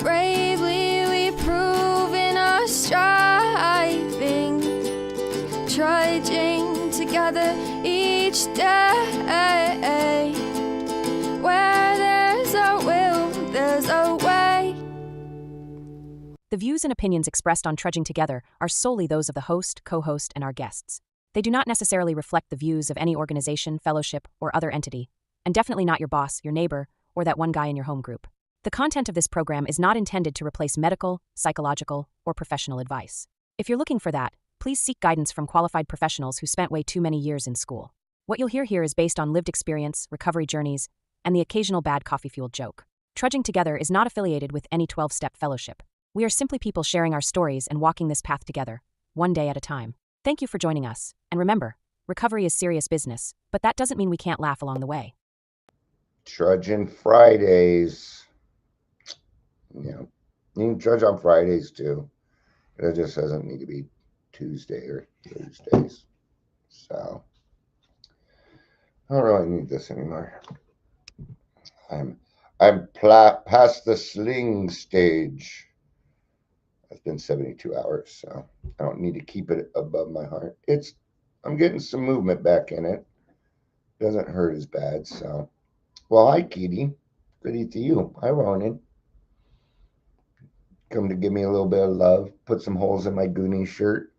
Bravely we prove in our striving, trudging together each day. Where there's a will, there's a way. The views and opinions expressed on Trudging Together are solely those of the host, co-host, and our guests. They do not necessarily reflect the views of any organization, fellowship, or other entity, and definitely not your boss, your neighbor, or that one guy in your home group. The content of this program is not intended to replace medical, psychological, or professional advice. If you're looking for that, please seek guidance from qualified professionals who spent way too many years in school. What you'll hear here is based on lived experience, recovery journeys, and the occasional bad coffee-fueled joke. Trudging Together is not affiliated with any 12-step fellowship. We are simply people sharing our stories and walking this path together, one day at a time. Thank you for joining us, and remember, recovery is serious business, but that doesn't mean we can't laugh along the way. Trudging Fridays. You can trudge on Fridays too. It just doesn't need to be Tuesday or Tuesdays. So I don't really need this anymore. I'm past the sling stage. It's been 72 hours, so I don't need to keep it above my heart. I'm getting some movement back in it. Doesn't hurt as bad, so. Well, hi, Kitty. Goody to you. Hi, Ronan. Come to give me a little bit of love. Put some holes in my Goonies shirt.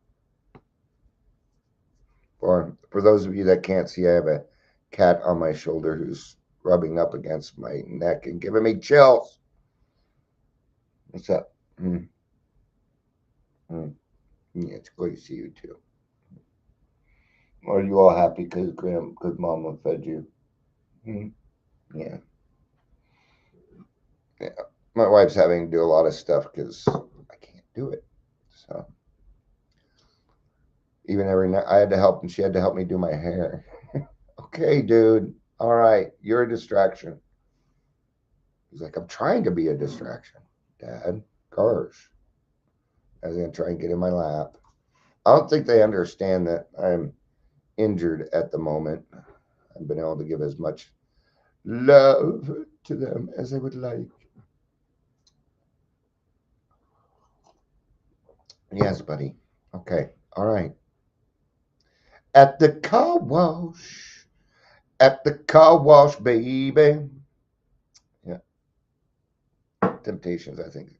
For those of you that can't see, I have a cat on my shoulder who's rubbing up against my neck and giving me chills. What's up? Yeah, it's good to see you too. Are you all happy because Mama fed you? Yeah. My wife's having to do a lot of stuff because I can't do it. So even every night I had to help, and she had to help me do my hair. Okay, dude. All right, you're a distraction. He's like, I'm trying to be a distraction, Dad. Gosh. I was gonna try and get in my lap. I don't think they understand that I'm injured at the moment. I've been able to give as much love to them as I would like. Yes, buddy. Okay. All right. At the car wash. At the car wash, baby. Yeah. Temptations, I think.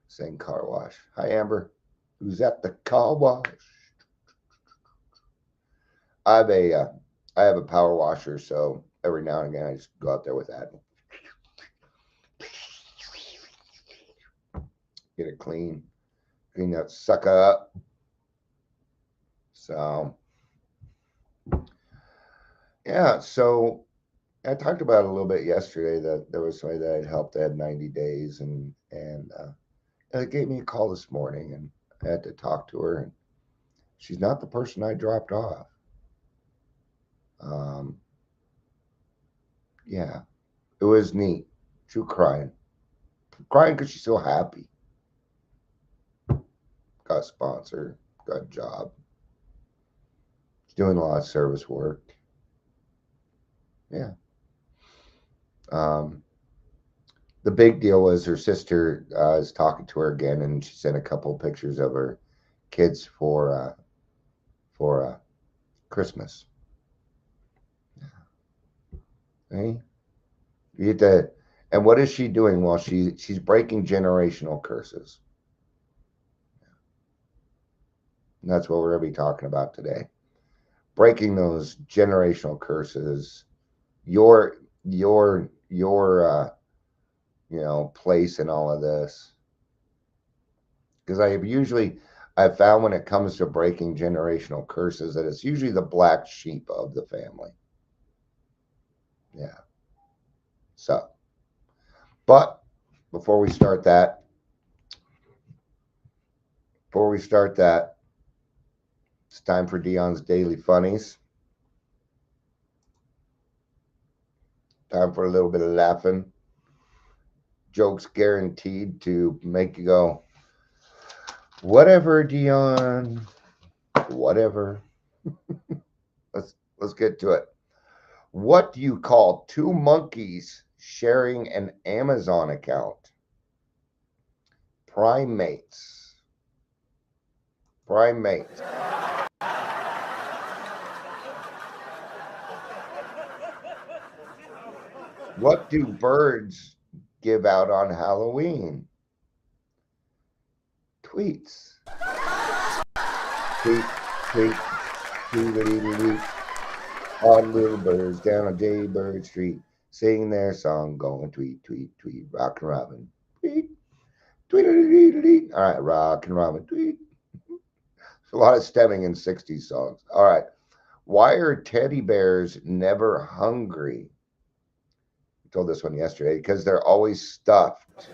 Saying car wash. Hi, Amber. Who's at the car wash? I have a power washer, so every now and again I just go out there with that. Get it clean. Clean that sucker up. So yeah, so I talked about it a little bit yesterday that there was somebody that I'd helped that had 90 days and it gave me a call this morning and I had to talk to her and she's not the person I dropped off. Yeah, it was neat. She was crying because she's so happy. Got a sponsor, got a job. She's doing a lot of service work. Yeah. The big deal was her sister is talking to her again, and she sent a couple of pictures of her kids for Christmas. Hey, you get to, and what is she doing? Well, she's breaking generational curses. And that's what we're going to be talking about today. Breaking those generational curses. Your place in all of this. Because I've found when it comes to breaking generational curses that it's usually the black sheep of the family. Yeah. So, but before we start that, it's time for Dion's Daily Funnies. Time for a little bit of laughing. Jokes guaranteed to make you go, whatever, Dion, whatever. Let's get to it. What do you call two monkeys sharing an Amazon account. Primates. Primates. What do birds give out on Halloween? Tweets. Tweet, tweet, tweet. All little birds down on Jaybird Street sing their song, going tweet, tweet, tweet, rockin' robin. Tweet, tweet, tweet, tweet. All right, rockin' robin, tweet. A lot of stemming in 60s songs. All right. Why are teddy bears never hungry? I told this one yesterday. Because they're always stuffed.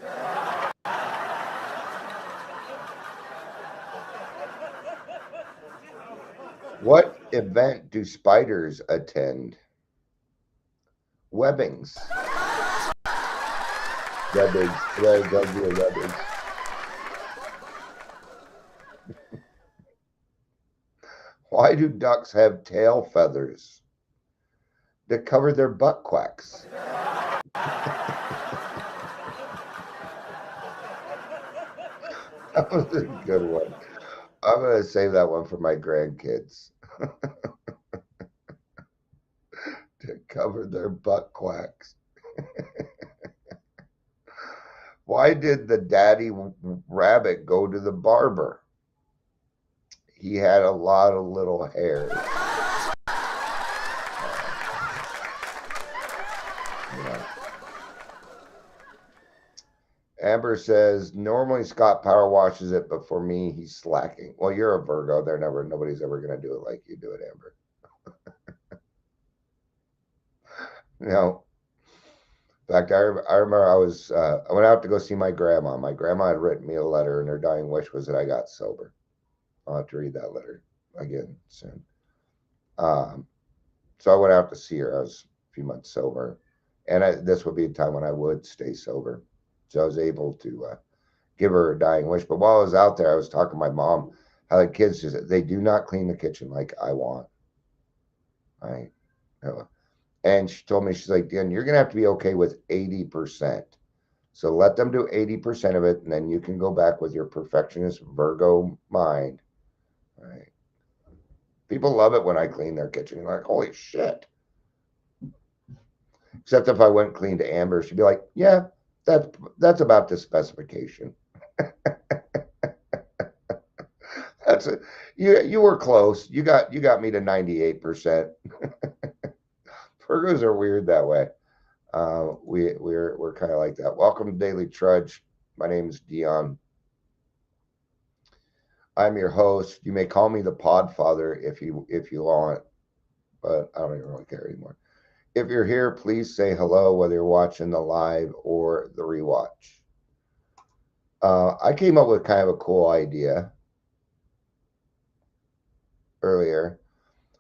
What event do spiders attend? Webbings. Webbings. Webbings. Why do ducks have tail feathers? To cover their butt quacks. That was a good one. I'm going to save that one for my grandkids. To cover their butt quacks. Why did the daddy rabbit go to the barber? He had a lot of little hairs. Yeah. Amber says, normally Scott power washes it, but for me, he's slacking. Well, you're a Virgo. Nobody's ever going to do it like you do it, Amber. No. In fact, I remember I went out to go see my grandma. My grandma had written me a letter, and her dying wish was that I got sober. I'll have to read that letter again soon. So I went out to see her. I was a few months sober, and this would be a time when I would stay sober. So I was able to give her a dying wish. But while I was out there, I was talking to my mom how the kids they do not clean the kitchen like I want. Right? And she told me, she's like, Dan, you're going to have to be okay with 80%. So let them do 80% of it, and then you can go back with your perfectionist Virgo mind. Right? People love it when I clean their kitchen. You're like, holy shit. Except if I went and cleaned Amber, she'd be like, yeah, that's about the specification. That's it. You were close. You got me to 98%. Virgos are weird that way. We're kind of like that. Welcome to Daily Trudge. My name is Dion. I'm your host. You may call me the Podfather if you want, but I don't even really care anymore. If you're here, please say hello, whether you're watching the live or the rewatch. I came up with kind of a cool idea earlier.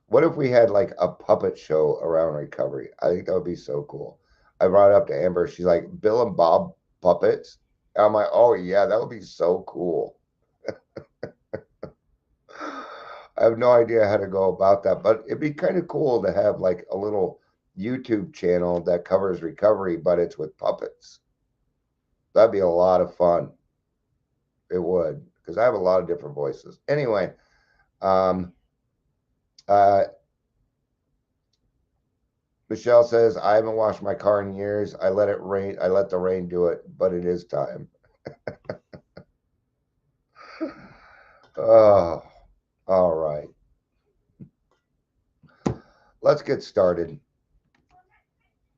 What if we had like a puppet show around recovery? I think that would be so cool. I brought it up to Amber. She's like, Bill and Bob puppets. And I'm like, oh yeah, that would be so cool. I have no idea how to go about that, but it'd be kind of cool to have like a little YouTube channel that covers recovery, but it's with puppets. That'd be a lot of fun. It would, because I have a lot of different voices. Anyway, Michelle says, I haven't washed my car in years. I let it rain. I let the rain do it, but it is time. Oh, all right. Let's get started.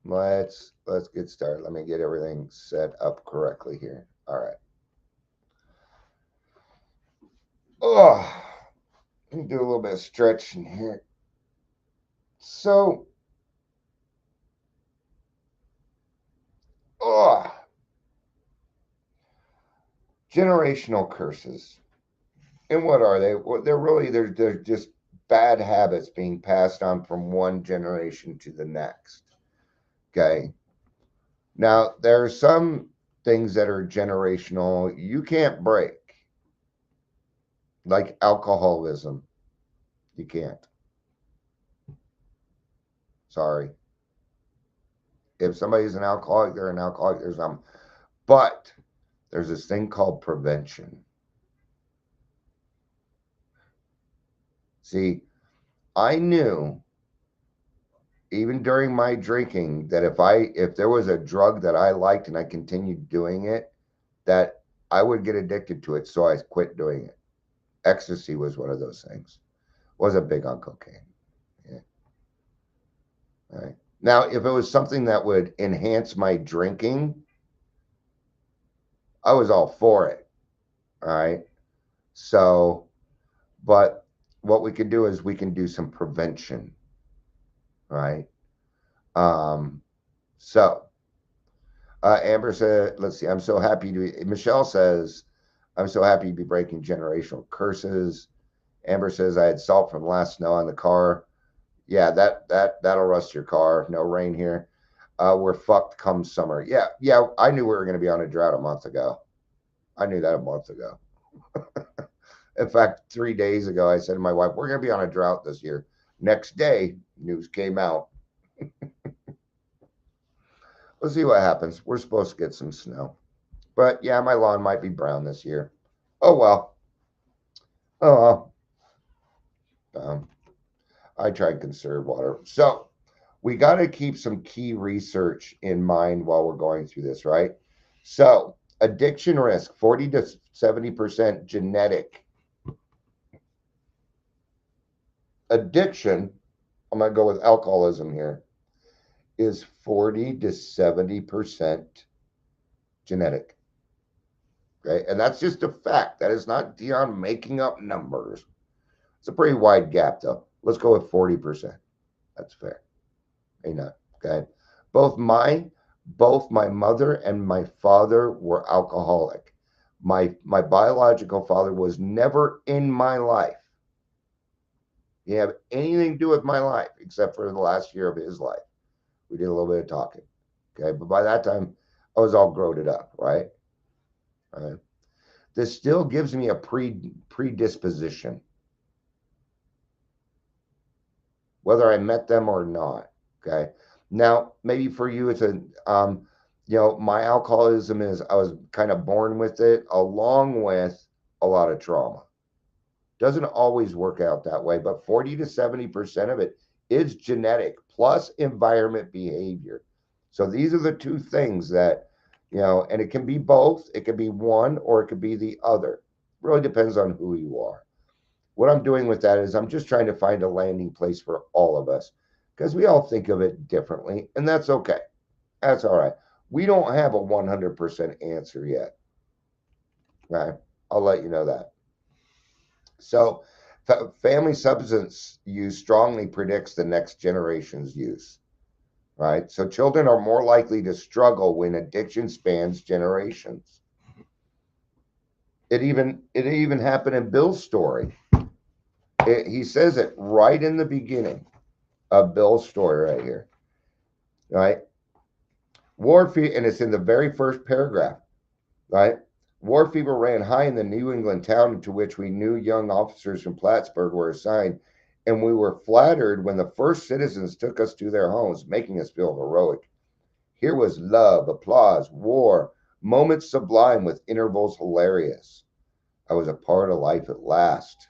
Let's get started. Let me get everything set up correctly here. All right. Oh, let me do a little bit of stretching here. So, generational curses. And what are they? Well, they're just bad habits being passed on from one generation to the next. Okay. Now, there are some things that are generational you can't break, like alcoholism. You can't. Sorry. If somebody's an alcoholic, they're an alcoholic. There's but there's this thing called prevention. See, I knew even during my drinking that if there was a drug that I liked and I continued doing it, that I would get addicted to it. So I quit doing it. Ecstasy was one of those things. Wasn't big on cocaine. Yeah. All right. Now, if it was something that would enhance my drinking, I was all for it. All right. So, but what we can do is we can do some prevention. Right. So Amber said, let's see, I'm so happy to, Michelle says, I'm so happy to be breaking generational curses. Amber says, I had salt from last snow on the car. Yeah, that'll rust your car. No rain here. We're fucked come summer. Yeah, I knew we were going to be on a drought a month ago. I knew that a month ago. In fact, 3 days ago, I said to my wife, we're going to be on a drought this year. Next day, news came out. We'll see what happens. We're supposed to get some snow. But yeah, my lawn might be brown this year. Oh well. Oh well. I try and conserve water. So we got to keep some key research in mind while we're going through this, right? So addiction risk, 40 to 70% genetic. Addiction, I'm going to go with alcoholism here, is 40 to 70% genetic. Okay, and that's just a fact. That is not Dion making up numbers. It's a pretty wide gap, though. Let's go with 40%. That's fair. Ain't not, okay? Both my mother and my father were alcoholic. My biological father was never in my life. He didn't have anything to do with my life except for the last year of his life. We did a little bit of talking. Okay, but by that time, I was all grown up, right? All right. This still gives me a predisposition, whether I met them or not. Okay. Now, maybe for you, it's my alcoholism is I was kind of born with it, along with a lot of trauma. Doesn't always work out that way, but 40 to 70% of it is genetic plus environment behavior. So these are the two things that, and it can be both. It could be one or it could be the other. Really depends on who you are. What I'm doing with that is I'm just trying to find a landing place for all of us because we all think of it differently, and that's okay. That's all right. We don't have a 100% answer yet. Right? I'll let you know that. So family substance use strongly predicts the next generation's use. Right? So children are more likely to struggle when addiction spans generations. It even happened in Bill's story. He says it right in the beginning of Bill's story right here. Right? War fever, and it's in the very first paragraph. Right? War fever ran high in the New England town to which we knew young officers from Plattsburgh were assigned, and we were flattered when the first citizens took us to their homes, making us feel heroic. Here was love, applause, war, moments sublime with intervals hilarious. I was a part of life at last.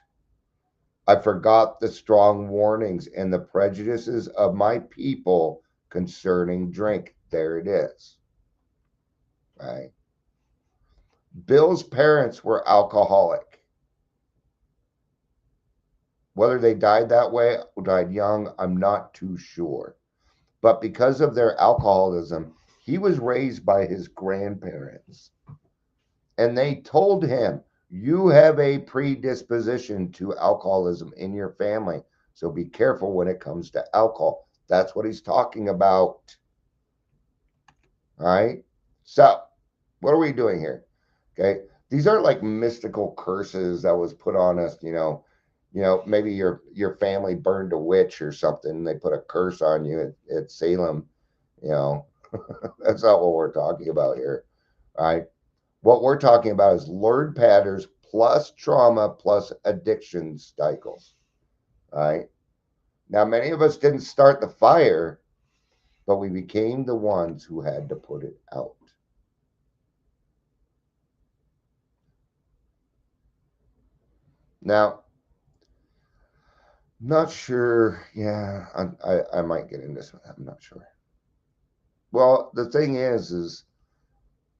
I forgot the strong warnings and the prejudices of my people concerning drink. There it is. Right? Bill's parents were alcoholic. Whether they died that way or died young, I'm not too sure. But because of their alcoholism, he was raised by his grandparents. And they told him, you have a predisposition to alcoholism in your family. So be careful when it comes to alcohol. That's what he's talking about. All right. So what are we doing here? Okay. These aren't like mystical curses that was put on us, maybe your family burned a witch or something. They put a curse on you at Salem. That's not what we're talking about here. All right. What we're talking about is learned patterns plus trauma plus addiction cycles. All right. Now, many of us didn't start the fire, but we became the ones who had to put it out. Now, not sure. Yeah, I might get into this. I'm not sure. Well, the thing is,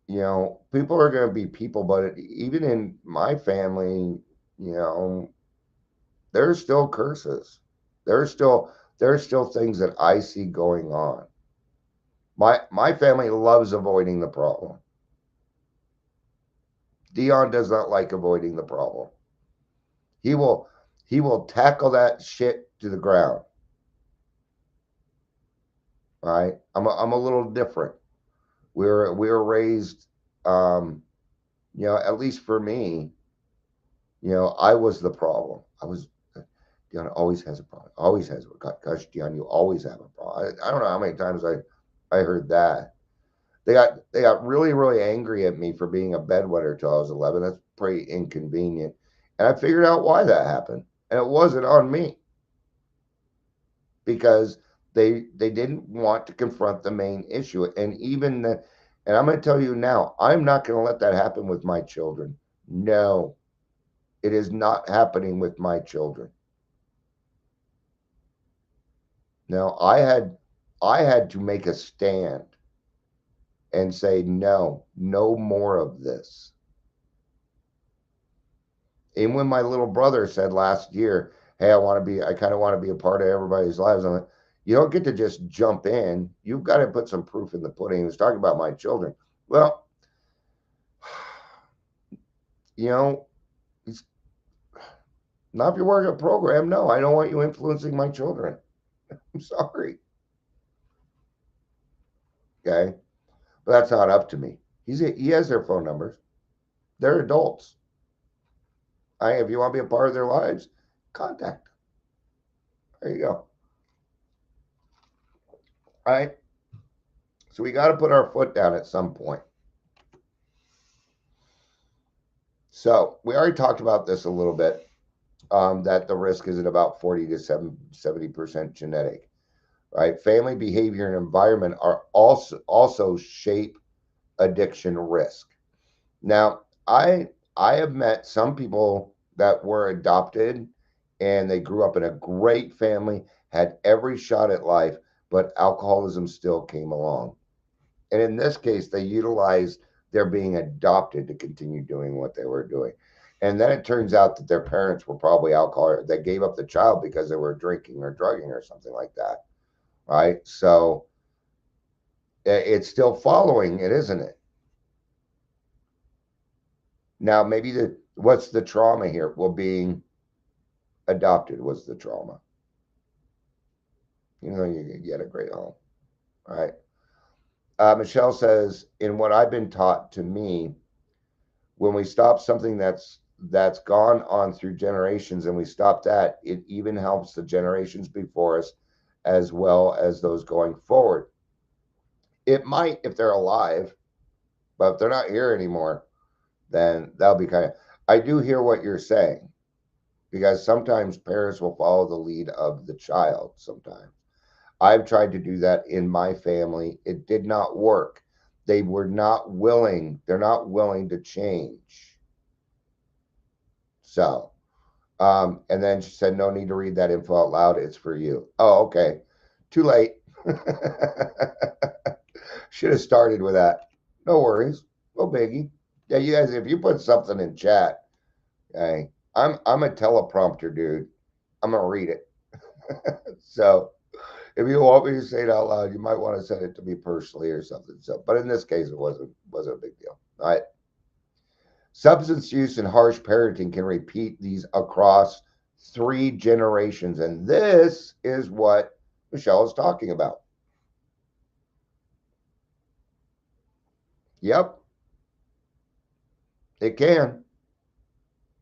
people are going to be people, but even in my family, you know, there's still curses. There's still things that I see going on. My family loves avoiding the problem. Dion does not like avoiding the problem. He will tackle that shit to the ground. Right? I'm a little different. We were raised, at least for me, I was the problem. Dion always has a problem. Always has. Gosh, Dion, you always have a problem. I don't know how many times I heard that. They got really, really angry at me for being a bedwetter till I was 11. That's pretty inconvenient. And I figured out why that happened. And it wasn't on me. Because they didn't want to confront the main issue. And and I'm going to tell you now, I'm not going to let that happen with my children. No. It is not happening with my children. Now, I had to make a stand and say, no more of this. And when my little brother said last year, hey, I kind of want to be a part of everybody's lives, I'm like, you don't get to just jump in. You've got to put some proof in the pudding. He was talking about my children. Well, it's not if you're working a program. No, I don't want you influencing my children. I'm sorry. Okay. But that's not up to me. He has their phone numbers. They're adults. If you want to be a part of their lives, contact them. There you go. All right. So we got to put our foot down at some point. So we already talked about this a little bit, that the risk is at about 40 to 70% genetic, right? Family behavior and environment are also shape addiction risk. Now, I have met some people that were adopted and they grew up in a great family, had every shot at life, but alcoholism still came along. And in this case, they utilized their being adopted to continue doing what they were doing. And then it turns out that their parents were probably alcoholic. They gave up the child because they were drinking or drugging or something like that. Right? So it's still following it, isn't it? Now, maybe what's the trauma here? Well, being adopted was the trauma. You had a great home. All right. Michelle says, in what I've been taught, to me, when we stop something that's gone on through generations and we stop that, it even helps the generations before us as well as those going forward. It might if they're alive, but if they're not here anymore, then that'll be kind of. I do hear what you're saying, because sometimes parents will follow the lead of the child sometimes. I've tried to do that in my family. It did not work. They were not willing. They're not willing to change. So, and then she said, no need to read that info out loud. It's for you. Oh, okay. Too late. Should have started with that. No worries. No biggie. Yeah, you guys, if you put something in chat, okay, I'm a teleprompter dude. I'm gonna read it. So if you want me to say it out loud, you might want to send it to me personally or something. So, but in this case, it wasn't a big deal. All right. Substance use and harsh parenting can repeat these across 3 generations, and this is what Michelle is talking about. Yep, it can.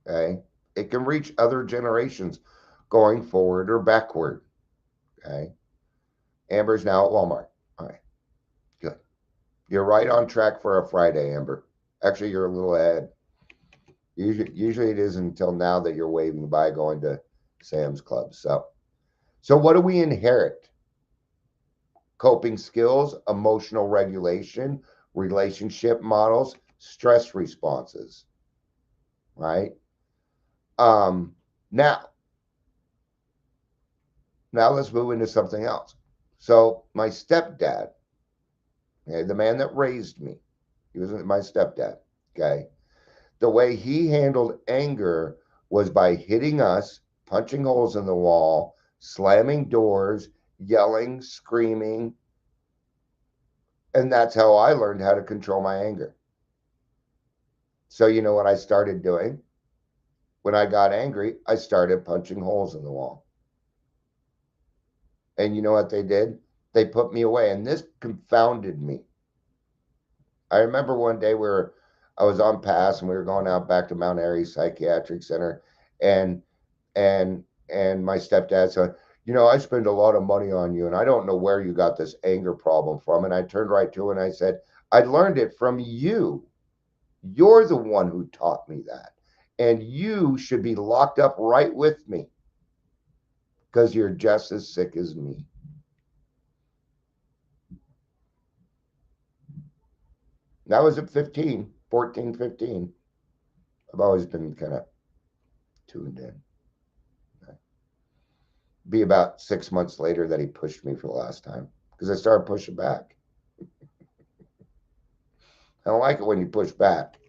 Okay, it can reach other generations going forward or backward. Okay, Amber's now at Walmart. All right, good. You're right on track for a Friday, Amber. Actually, you're a little ahead. Usually it isn't until now that you're waving by going to Sam's Club. So what do we inherit? coping skills, emotional regulation, relationship models, stress responses, right? Um, now, now let's move into something else. So my stepdad, okay, the man that raised me, he was my stepdad, okay? The way he handled anger was by hitting us, punching holes in the wall, slamming doors, yelling, screaming. And that's how I learned how to control my anger. So, you know what I started doing? When I got angry, I started punching holes in the wall. And you know what they did? They put me away. And this confounded me. I remember one day I was on pass and we were going out back to Mount Airy Psychiatric Center. And and my stepdad said, you know, I spend a lot of money on you and I don't know where you got this anger problem from. And I turned right to him and I said, I learned it from you. You're the one who taught me that. And you should be locked up right with me because you're just as sick as me. That was at 15, 14, 15. I've always been kind of tuned in. Be about 6 months later that he pushed me for the last time because I started pushing back. I don't like it when you push back.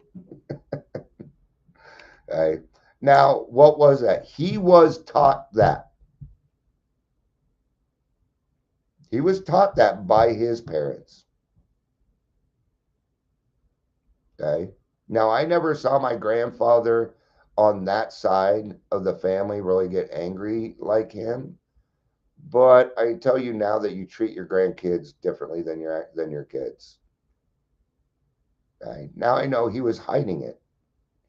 Okay. Now, what was that? He was taught that. He was taught that by his parents. Okay. Now, I never saw my grandfather on that side of the family really get angry like him. But I tell you now that you treat your grandkids differently than your kids. Okay. Now I know he was hiding it.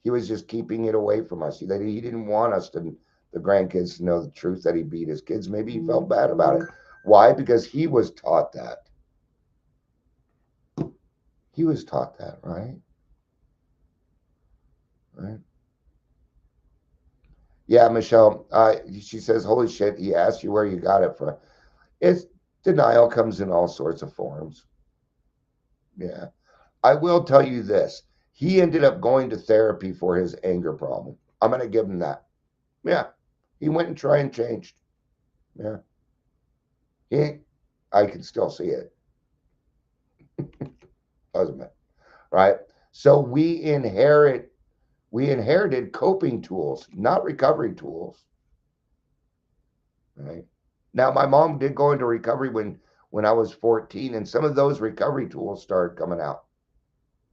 He was just keeping it away from us. He didn't want us to, the grandkids, to know the truth that he beat his kids. Maybe he felt bad about it. Why? Because he was taught that. He was taught that, right? Right. Yeah, Michelle. She says, "Holy shit!" He asked you where you got it from. It's denial comes in all sorts of forms. Yeah, I will tell you this. He ended up going to therapy for his anger problem. I'm going to give him that. Yeah, he went and tried and changed. Yeah, I can still see it, doesn't it? Right. So we inherited coping tools, not recovery tools. Right. Now, my mom did go into recovery when I was 14, and some of those recovery tools started coming out.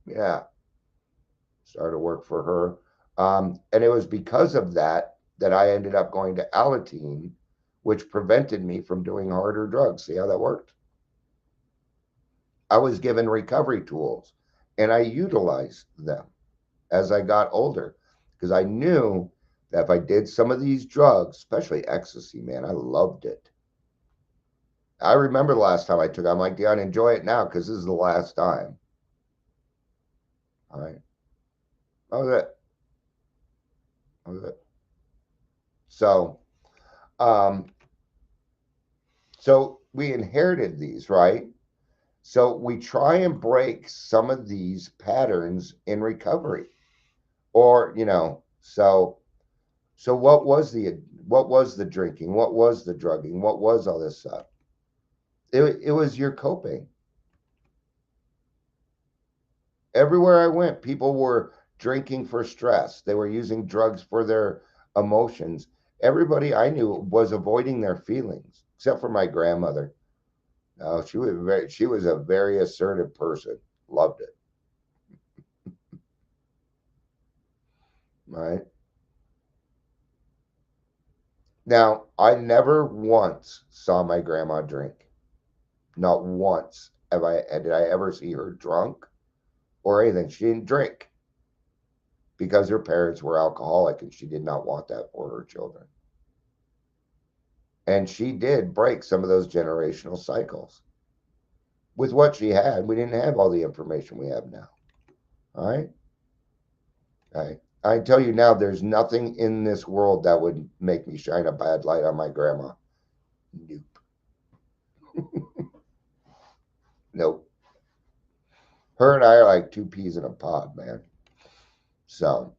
Yeah, started to work for her. And it was because of that that I ended up going to Alateen, which prevented me from doing harder drugs. See how that worked? I was given recovery tools, and I utilized them as I got older because I knew that if I did some of these drugs, especially ecstasy, man, I loved it. I remember the last time I took it. I'm like, Dion, enjoy it now because this is the last time. All right. That was it. That was it. So, um, so we inherited these, right? So we try and break some of these patterns in recovery, or so what was the drinking? What was the drugging? What was all this stuff? It was your coping. Everywhere I went, people were drinking for stress. They were using drugs for their emotions. Everybody I knew was avoiding their feelings, except for my grandmother. No, she was a very assertive person. Loved it. Right. Now, I never once saw my grandma drink. Not once did I ever see her drunk or anything. She didn't drink because her parents were alcoholic and she did not want that for her children. And she did break some of those generational cycles. With what she had, we didn't have all the information we have now. All right? I tell you now, there's nothing in this world that would make me shine a bad light on my grandma. Nope. Nope. Her and I are like two peas in a pod, man. So,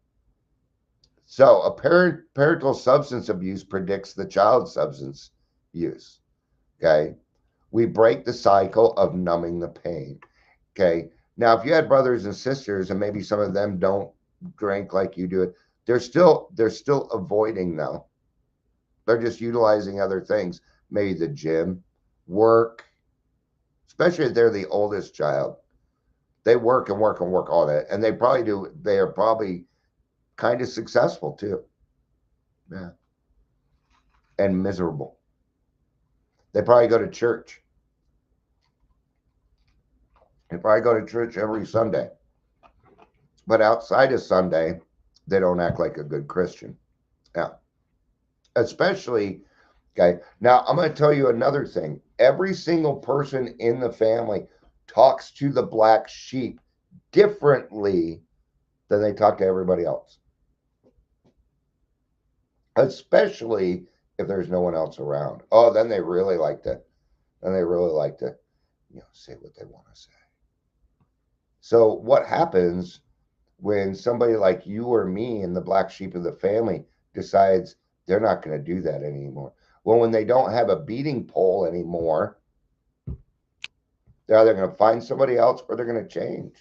a parental substance abuse predicts the child's substance use. Okay. We break the cycle of numbing the pain. Okay. Now, if you had brothers and sisters and maybe some of them don't drink like you do it, they're still avoiding though. They're just utilizing other things, maybe the gym, work, especially if they're the oldest child. They work and work and work all that. And they are probably kind of successful too. Yeah. And miserable. They probably go to church. They probably go to church every Sunday. But outside of Sunday, they don't act like a good Christian. Yeah. Especially, okay. Now, I'm going to tell you another thing. Every single person in the family talks to the black sheep differently than they talk to everybody else, especially if there's no one else around. Oh, then they really like to, say what they want to say. So what happens when somebody like you or me and the black sheep of the family decides they're not going to do that anymore? Well, when they don't have a beating pole anymore, they're either going to find somebody else or they're going to change.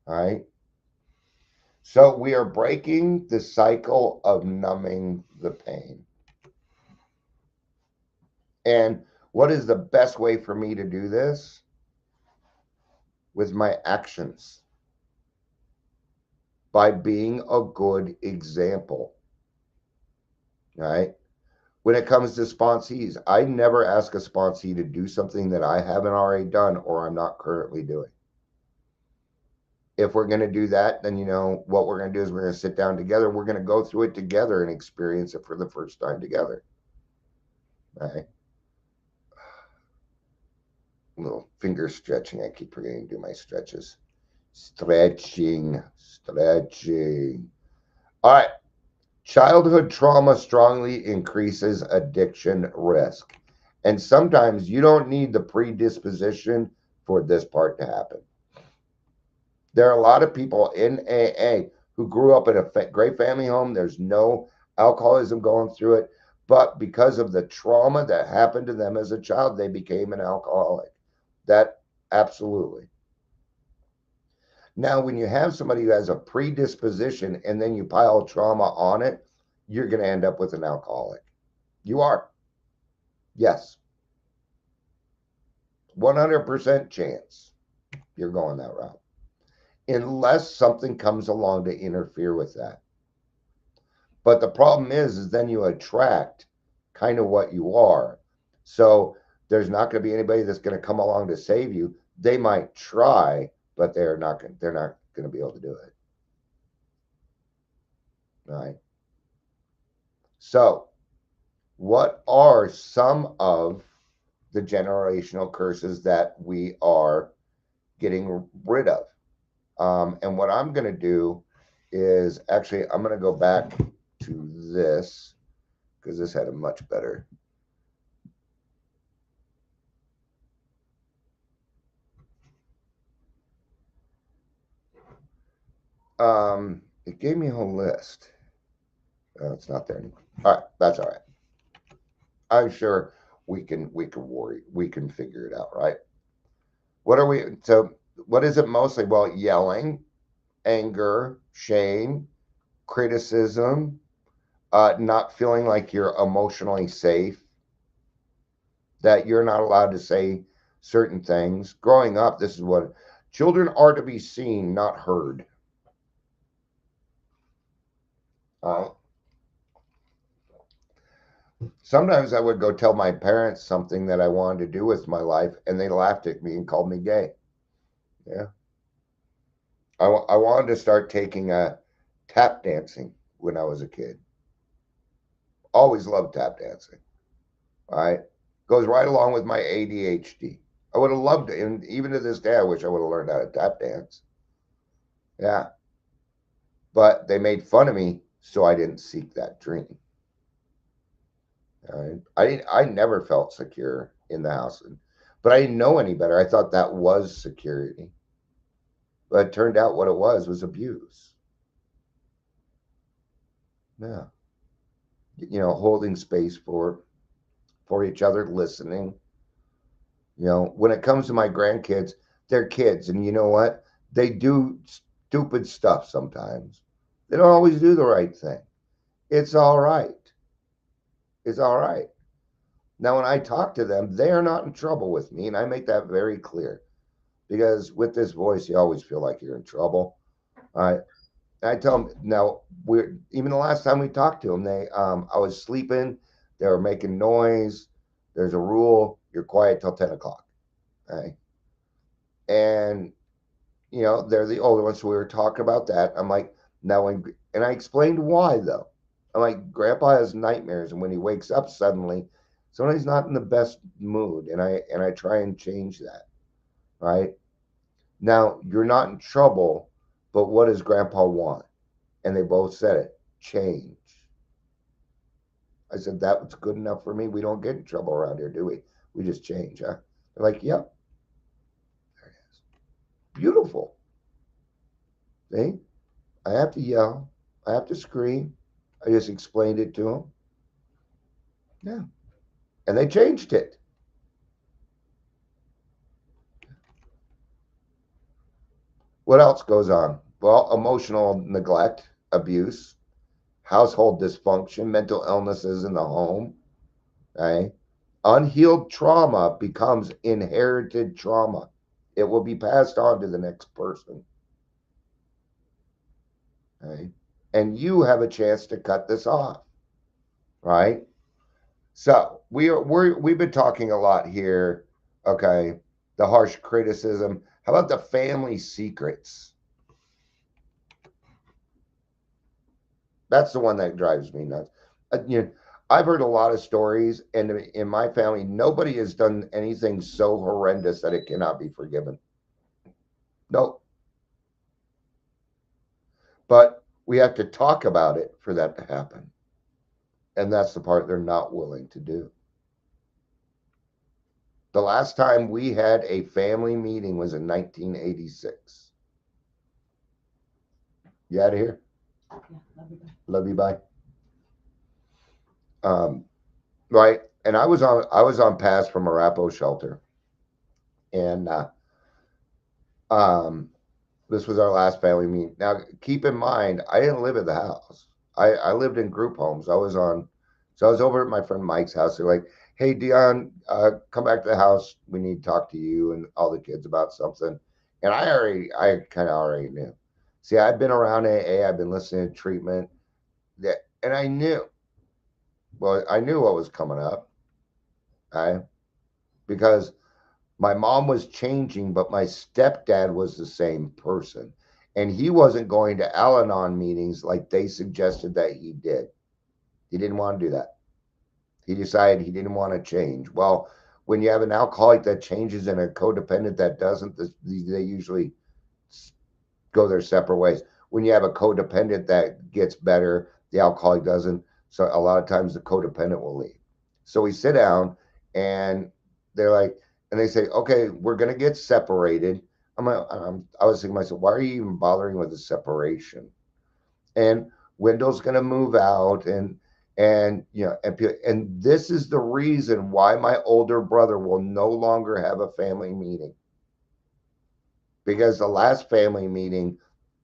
All right. So we are breaking the cycle of numbing the pain. And what is the best way for me to do this? With my actions. By being a good example. All right. When it comes to sponsees, I never ask a sponsee to do something that I haven't already done or I'm not currently doing. If we're going to do that, then what we're going to do is we're going to sit down together. We're going to go through it together and experience it for the first time together. All right. Little finger stretching. I keep forgetting to do my stretches. Stretching. All right. Childhood trauma strongly increases addiction risk. And sometimes you don't need the predisposition for this part to happen. There are a lot of people in AA who grew up in a great family home. There's no alcoholism going through it. But because of the trauma that happened to them as a child, they became an alcoholic. That absolutely. Now, when you have somebody who has a predisposition and then you pile trauma on it, you're going to end up with an alcoholic. You are. Yes. 100% chance you're going that route. Unless something comes along to interfere with that. But the problem is then you attract kind of what you are. So there's not going to be anybody that's going to come along to save you. They might try, but they're not going to be able to do it. All right. So, what are some of the generational curses that we are getting rid of? And what I'm going to do is actually, I'm going to go back to this because this had a much better. It gave me a whole list. It's not there anymore. All right, that's all right. I'm sure we can figure it out, right? What is it mostly? Well, yelling, anger, shame, criticism, not feeling like you're emotionally safe, that you're not allowed to say certain things. Growing up, this is what children are to be seen, not heard. Sometimes I would go tell my parents something that I wanted to do with my life, and they laughed at me and called me gay. Yeah. I wanted to start taking tap dancing when I was a kid. Always loved tap dancing. All right. Goes right along with my ADHD. I would have loved it. And even to this day, I wish I would have learned how to tap dance. Yeah. But they made fun of me, so I didn't seek that dream. All right. I never felt secure in the house. But I didn't know any better. I thought that was security. But it turned out what it was abuse. Yeah. Holding space for each other, listening. When it comes to my grandkids, they're kids. And you know what? They do stupid stuff sometimes. They don't always do the right thing. It's all right. It's all right. Now, when I talk to them, they are not in trouble with me. And I make that very clear because with this voice, you always feel like you're in trouble. All right. I tell them now, even the last time we talked to them, I was sleeping, they were making noise. There's a rule, you're quiet till 10 o'clock. Okay. And, they're the older ones. So we were talking about that. I'm like, now, and I explained why though. I'm like, Grandpa has nightmares. And when he wakes up suddenly, sometimes he's not in the best mood. And I try and change that. Right. Now, you're not in trouble, but what does Grandpa want? And they both said it, change. I said, that was good enough for me. We don't get in trouble around here, do we? We just change, huh? They're like, yep. There it is. Beautiful. See? I have to yell. I have to scream. I just explained it to them. Yeah. And they changed it. What else goes on? Well, emotional neglect, abuse, household dysfunction, mental illnesses in the home. Okay? Unhealed trauma becomes inherited trauma. It will be passed on to the next person. Okay? And you have a chance to cut this off. Right? So we've been talking a lot here. Okay. The harsh criticism. How about the family secrets? That's the one that drives me nuts. I've heard a lot of stories, and in my family, nobody has done anything so horrendous that it cannot be forgiven. Nope. But we have to talk about it for that to happen. And that's the part they're not willing to do. The last time we had a family meeting was in 1986. You out of here? Yeah, love you, bye. Right. And I was on pass from Arapahoe shelter. And this was our last family meeting. Now keep in mind, I didn't live at the house. I lived in group homes. I was over at my friend Mike's house. They're like, hey Dion, come back to the house. We need to talk to you and all the kids about something. And I kind of already knew. See, I've been around AA, I've been listening to treatment. And I knew. Well, I knew what was coming up. Right? Because my mom was changing, but my stepdad was the same person. And he wasn't going to Al Anon meetings like they suggested that he did. He didn't want to do that. He decided he didn't want to change. Well, when you have an alcoholic that changes and a codependent that doesn't, they usually go their separate ways. When you have a codependent that gets better, the alcoholic doesn't. So a lot of times the codependent will leave. So we sit down and they're like, and they say, okay, we're going to get separated. I was thinking to myself, why are you even bothering with the separation? And Wendell's going to move out and this is the reason why my older brother will no longer have a family meeting. Because the last family meeting,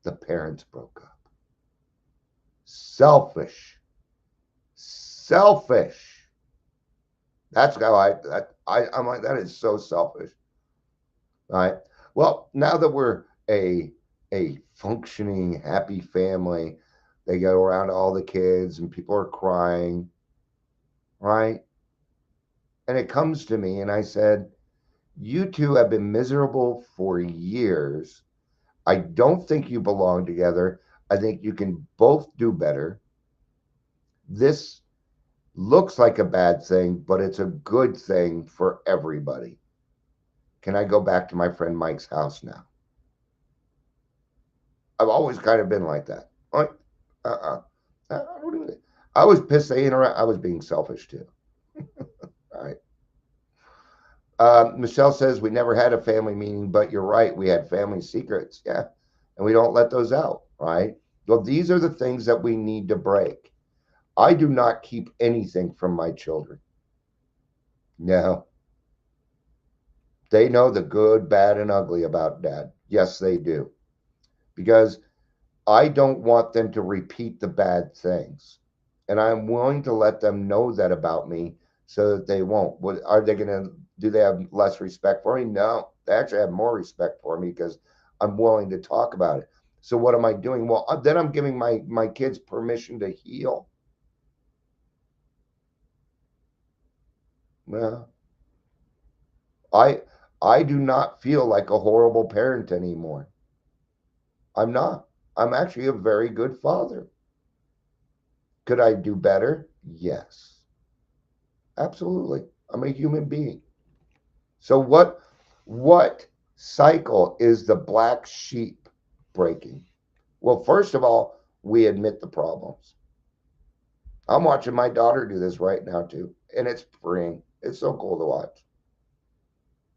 the parents broke up. Selfish. That's how I'm like, that is so selfish. All right. Well, now that we're a functioning, happy family, they go around to all the kids and people are crying. Right. And it comes to me and I said, you two have been miserable for years. I don't think you belong together. I think you can both do better. This looks like a bad thing, but it's a good thing for everybody. Can I go back to my friend Mike's house now? I've always kind of been like that. Like, I was pissing around. I was being selfish too. All right. Michelle says we never had a family meeting, but you're right. We had family secrets. Yeah. And we don't let those out, right? Well, these are the things that we need to break. I do not keep anything from my children. No. They know the good, bad, and ugly about dad. Yes, they do. Because I don't want them to repeat the bad things. And I'm willing to let them know that about me so that they won't. What are they going to do? They have less respect for me? No, they actually have more respect for me because I'm willing to talk about it. So what am I doing? Well, then I'm giving my kids permission to heal. Well, I I do not feel like a horrible parent anymore. I'm not. I'm actually a very good father. Could I do better? Yes. Absolutely. I'm a human being. So what cycle is the black sheep breaking? Well, first of all, we admit the problems. I'm watching my daughter do this right now too, and it's freeing. It's so cool to watch.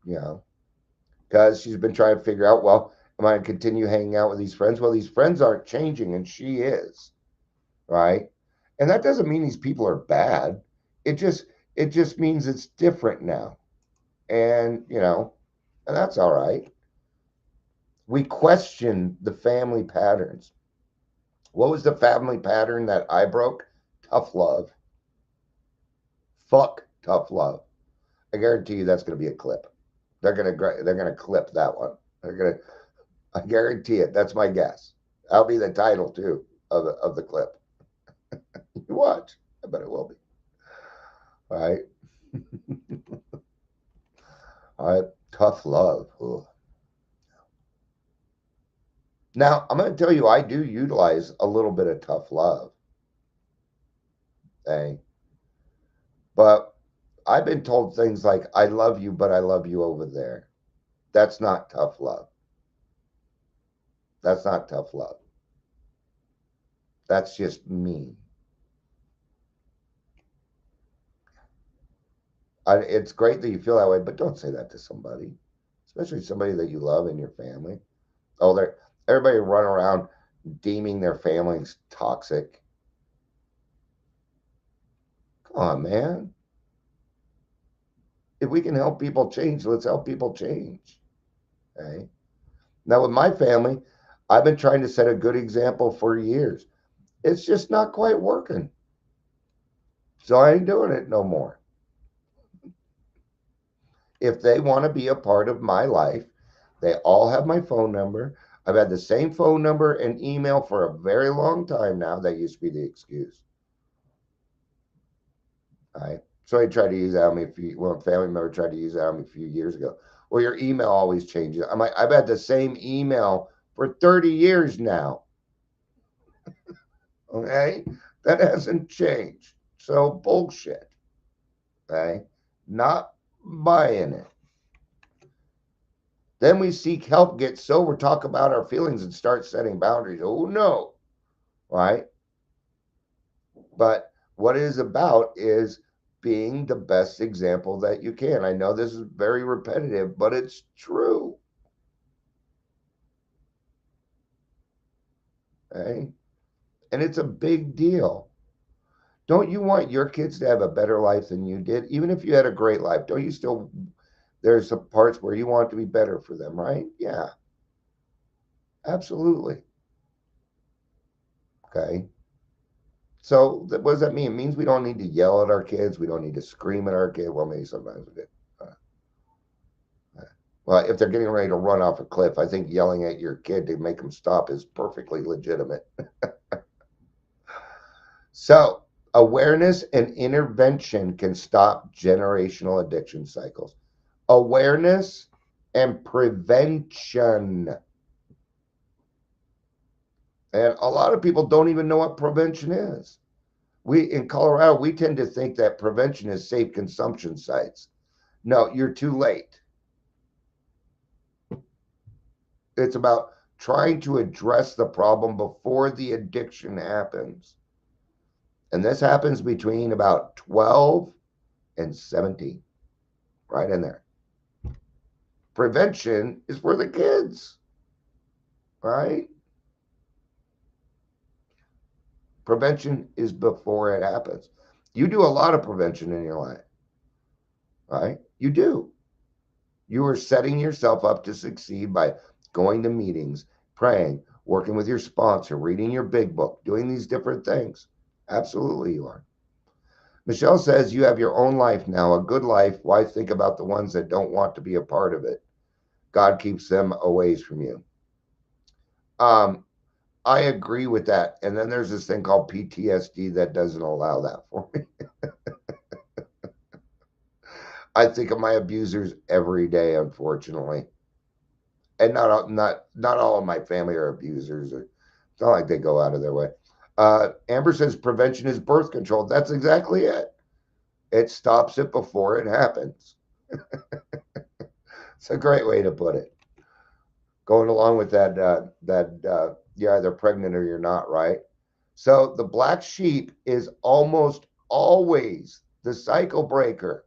You know, because she's been trying to figure out, well, am I going to continue hanging out with these friends? Well, these friends aren't changing, and she is, right? And that doesn't mean these people are bad. It just it just means it's different now. And, and that's all right. We question the family patterns. What was the family pattern that I broke? Tough love. Fuck tough love. I guarantee you that's going to be a clip. They're gonna clip that one. They're gonna. I guarantee it. That's my guess. That'll be the title too of the clip. You watch. I bet it will be. All right. All right. Tough love. Ugh. Now I'm going to tell you, I do utilize a little bit of tough love. Okay. But I've been told things like, I love you, but I love you over there. That's not tough love. That's not tough love. That's just mean. It's great that you feel that way, but don't say that to somebody, especially somebody that you love in your family. Oh, everybody run around deeming their families toxic. Come on, man. If we can help people change, let's help people change. Okay. Now, with my family, I've been trying to set a good example for years. It's just not quite working. So I ain't doing it no more. If they want to be a part of my life, they all have my phone number. I've had the same phone number and email for a very long time now. That used to be the excuse. All right. So I tried to use that on me a family member tried to use that on me a few years ago. Well, your email always changes. I'm like, I've had the same email for 30 years now. Okay. That hasn't changed. So bullshit. Okay. Not buying it. Then we seek help, get sober, talk about our feelings, and start setting boundaries. Oh, no. Right? But what it is about is being the best example that you can. I know this is very repetitive, but it's true. Okay? And it's a big deal. Don't you want your kids to have a better life than you did? Even if you had a great life, don't you still, there's some parts where you want it to be better for them, right? Yeah, absolutely. Okay. So what does that mean? It means we don't need to yell at our kids. We don't need to scream at our kids. Well, maybe sometimes we do. Well, if they're getting ready to run off a cliff, I think yelling at your kid to make them stop is perfectly legitimate. So, awareness and intervention can stop generational addiction cycles. Awareness and prevention. And a lot of people don't even know what prevention is. We in Colorado, we tend to think that prevention is safe consumption sites. No, you're too late. It's about trying to address the problem before the addiction happens. And this happens between about 12 and 17, right in there. Prevention is for the kids, right? Prevention is before it happens. You do a lot of prevention in your life, right? You do. You are setting yourself up to succeed by going to meetings, praying, working with your sponsor, reading your big book, doing these different things. Absolutely, you are. Michelle says you have your own life now, a good life. Why think about the ones that don't want to be a part of it? God keeps them away from you. I agree with that. And then there's this thing called PTSD that doesn't allow that for me. I think of my abusers every day, unfortunately. And not all of my family are abusers. It's not like they go out of their way. Amber says prevention is birth control. That's exactly it. It stops it before it happens. It's a great way to put it. Going along with that, you're either pregnant or you're not, right? So the black sheep is almost always the cycle breaker,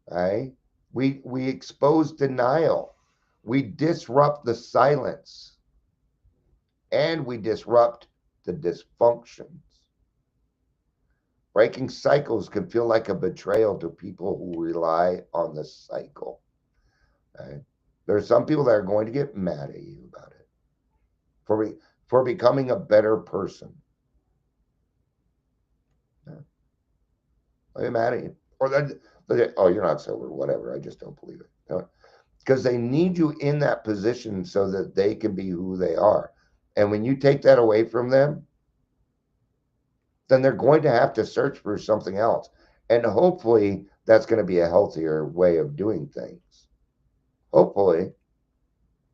right? We expose denial, we disrupt the silence, and we disrupt the dysfunctions. Breaking cycles can feel like a betrayal to people who rely on the cycle. Right? There are some people that are going to get mad at you about it for becoming a better person. Yeah. They're mad at you, or oh, you're not sober, whatever. I just don't believe it. No. Because they need you in that position so that they can be who they are. And when you take that away from them, then they're going to have to search for something else. And hopefully that's going to be a healthier way of doing things. Hopefully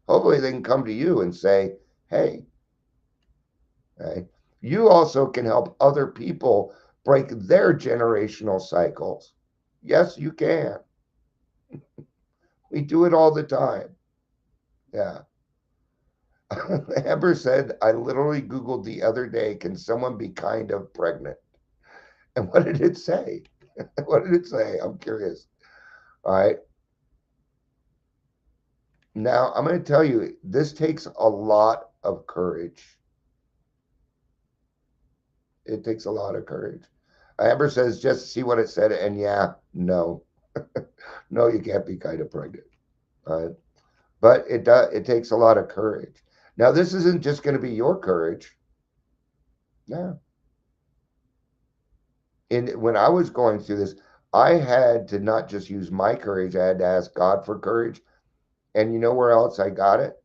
they can come to you and say, hey, right? You also can help other people break their generational cycles. Yes, you can. We do it all the time. Yeah. Amber said, I literally Googled the other day, can someone be kind of pregnant? And what did it say? What did it say? I'm curious. All right. Now, I'm going to tell you, this takes a lot of courage. It takes a lot of courage. Amber says, just see what it said. And yeah, no. No, you can't be kind of pregnant. All right. But it takes a lot of courage. Now, this isn't just going to be your courage. No. And when I was going through this, I had to not just use my courage, I had to ask God for courage. And you know where else I got it?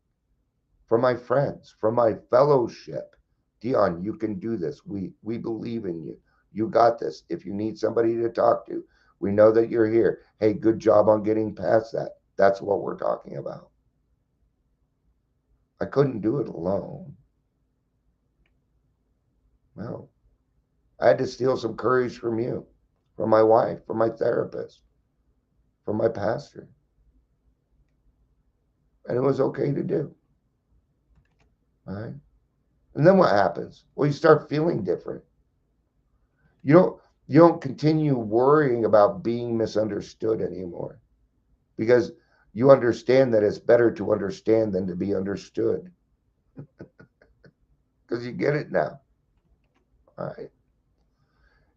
From my friends, from my fellowship. Dion, you can do this. We believe in you. You got this. If you need somebody to talk to, we know that you're here. Hey, good job on getting past that. That's what we're talking about. I couldn't do it alone. No. I had to steal some courage from you, from my wife, from my therapist, from my pastor. And it was okay to do. All right. And then what happens? Well, you start feeling different. You don't continue worrying about being misunderstood anymore because you understand that it's better to understand than to be understood. Because you get it now. All right.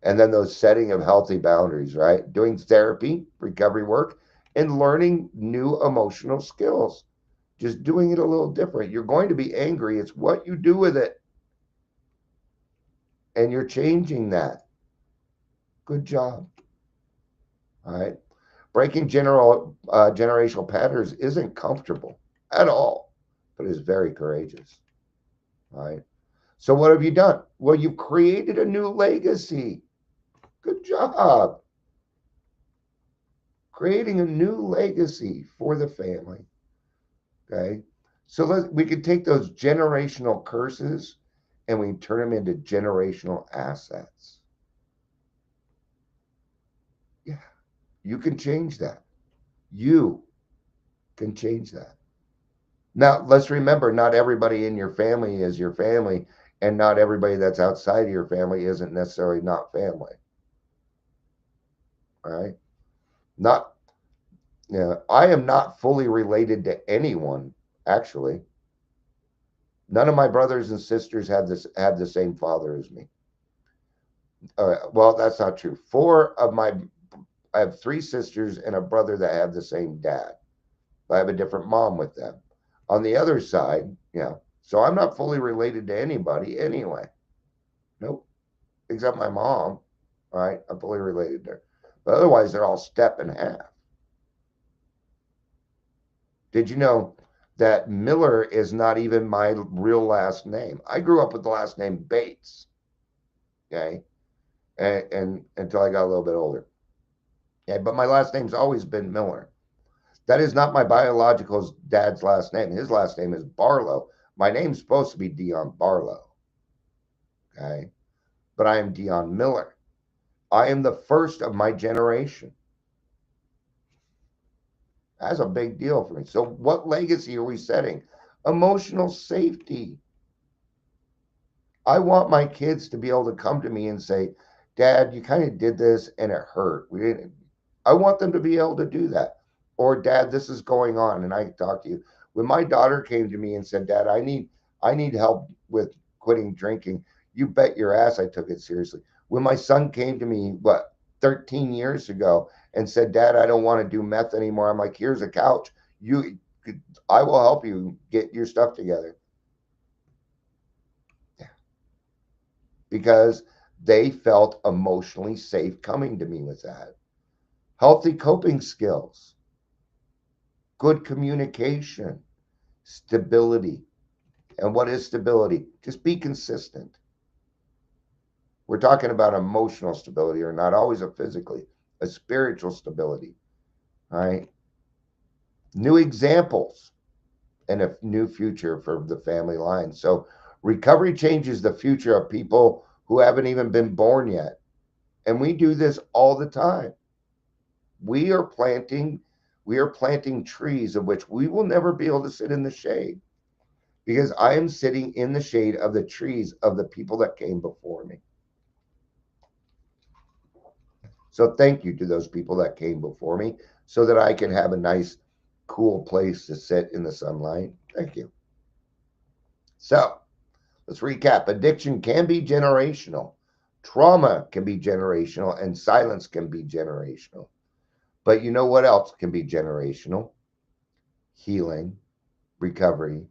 And then those setting of healthy boundaries, right? Doing therapy, recovery work, and learning new emotional skills. Just doing it a little different. You're going to be angry. It's what you do with it. And you're changing that. Good job. All right. Breaking generational patterns isn't comfortable at all, but is very courageous. All right. So what have you done? Well, you've created a new legacy. Good job. Creating a new legacy for the family. Okay. So we can take those generational curses and we turn them into generational assets. Yeah. You can change that. You can change that. Now, let's remember, not everybody in your family is your family, and not everybody that's outside of your family isn't necessarily not family. All right? Not Yeah, I am not fully related to anyone, actually. None of my brothers and sisters have the same father as me. Well, that's not true. I have three sisters and a brother that have the same dad. I have a different mom with them. On the other side, so I'm not fully related to anybody anyway. Nope, except my mom. All right, I'm fully related to her. But otherwise, they're all step and half. Did you know that Miller is not even my real last name? I grew up with the last name Bates. Okay, and until I got a little bit older. Okay, but my last name's always been Miller. That is not my biological dad's last name. His last name is Barlow. My name's supposed to be Dion Barlow. Okay, but I am Dion Miller. I am the first of my generation. That's a big deal for me. So, what legacy are we setting? Emotional safety. I want my kids to be able to come to me and say, Dad, you kind of did this and it hurt. We didn't. I want them to be able to do that. Or, Dad, this is going on, and I talk to you. When my daughter came to me and said, Dad, I need help with quitting drinking, you bet your ass I took it seriously. When my son came to me, 13 years ago, and said, Dad, I don't want to do meth anymore. I'm like, here's a couch. I will help you get your stuff together. Because they felt emotionally safe coming to me with that. Healthy coping skills, good communication, stability. And what is stability? Just be consistent. We're talking about emotional stability, or not always a spiritual stability. All right. New examples and a new future for the family line. So recovery changes the future of people who haven't even been born yet. And we do this all the time. We are planting trees of which we will never be able to sit in the shade, because I am sitting in the shade of the trees of the people that came before me. So thank you to those people that came before me so that I can have a nice, cool place to sit in the sunlight. Thank you. So let's recap. Addiction can be generational. Trauma can be generational, and silence can be generational. But you know what else can be generational? Healing, recovery,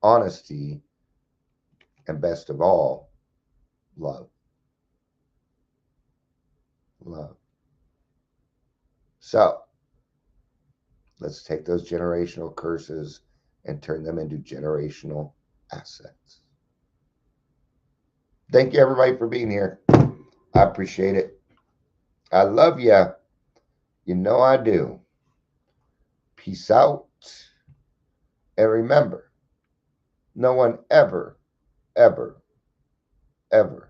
honesty, and best of all, love. Love. So let's take those generational curses and turn them into generational assets. Thank you, everybody, for being here. I appreciate it. I love you. You know I do. Peace out. And remember, no one ever, ever, ever